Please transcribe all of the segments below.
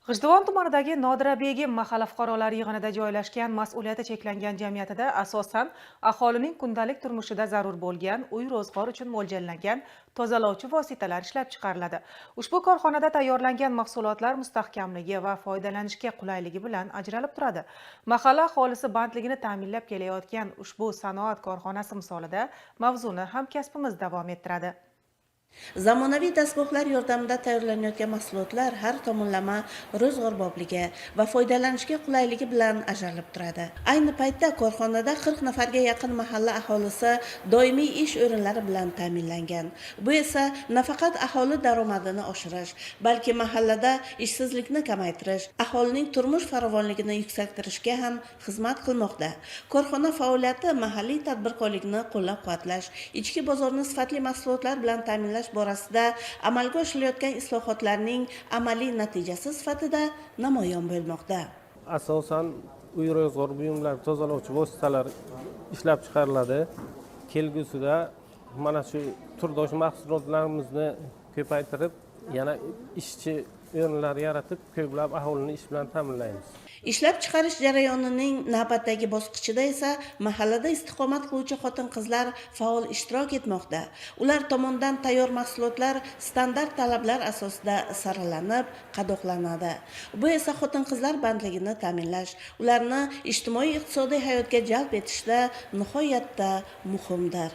G'ijduvon tumanidagi Nodirabegim mahalla fuqarolar yig'inida joylashgan mas'uliyati cheklangan jamiyatida asosan aholining kundalik turmushida zarur bo'lgan uy-ro'zg'or uchun mo'ljallangan tozalovchi vositalar ishlab chiqariladi. Ushbu korxonada tayyorlangan mahsulotlar mustahkamligi va foydalanishga qulayligi bilan ajralib turadi. Mahalla aholisi bandligini ta'minlab kelayotgan ushbu sanoat korxonasi misolida mavzuni hamkasbimiz davom ettiradi. Zamonaviy dastgohlar yordamida tayyorlanayotgan mahsulotlar har tomonlama ro'zg'orbobligi va foydalanishga qulayligi bilan ajralib turadi. Ayni paytda korxonada 40 nafarga yaqin mahalla aholisi doimiy ish o'rinlari bilan ta'minlangan. Bu esa nafaqat aholi daromadini oshirish, balki mahallada ishsizlikni kamaytirish, aholining turmush farovonligini yuksaktirishga ham xizmat qilmoqda. Korxona faoliyati mahalliy tadbirkorlikni qo'llab-quvvatlash, ichki bozorni sifatli mahsulotlar bilan ta'minlash borasida amalga oshirilayotgan islohotlarning amaliy natijasi sifatida namoyon bo'lmoqda. Asosan uy ro'zg'or buyumlar, tozalovchi vositalar ishlab chiqariladi. Kelgusida mana shu turdosh mahsulotlarimizni ko'paytirib, yana ishchi o'rinlar yaratib, ko'plab aholini ish bilan ta'minlaymiz. Ishlab chiqarish jarayonining navbatdagi bosqichida esa mahallada istiqomat qiluvchi xotin-qizlar faol ishtirok etmoqda. Ular tomonidan tayyor mahsulotlar standart talablar asosida saralanib, qadoqlanadi. Bu esa xotin-qizlar bandligini ta'minlash, ularni ijtimoiy-iqtisodiy hayotga jalb etishda nihoyatda muhimdir.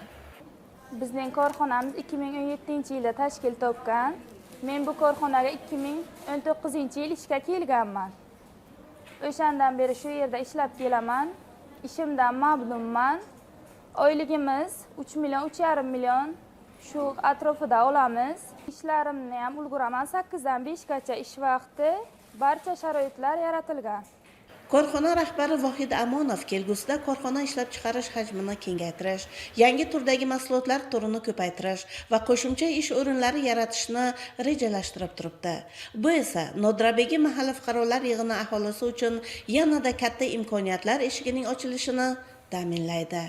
Bizning korxonamiz 2017-yilda tashkil topgan. Men bu korxonaga 2019-yil ishga kelganman. O'shandan beri shu yerda ishlab kelaman. Ishimdan mamnunman. Oyligimiz 3 million, 3,5 million shu atrofida olamiz. Ishlarimni ham ulguraman. 8 dan 5 gacha ish vaqti, barcha sharoitlar yaratilgan. Korxona rahbari Vohid Amonov kelgusida korxona ishlab chiqarish hajmini kengaytirish, yangi turdagi mahsulotlar turini ko'paytirish va qo'shimcha ish o'rinlari yaratishni rejalashtirib turibdi. Bu esa Nodirabegim mahalla fuqarolar yig'ini aholisi uchun yanada katta imkoniyatlar eshigining ochilishini ta'minlaydi.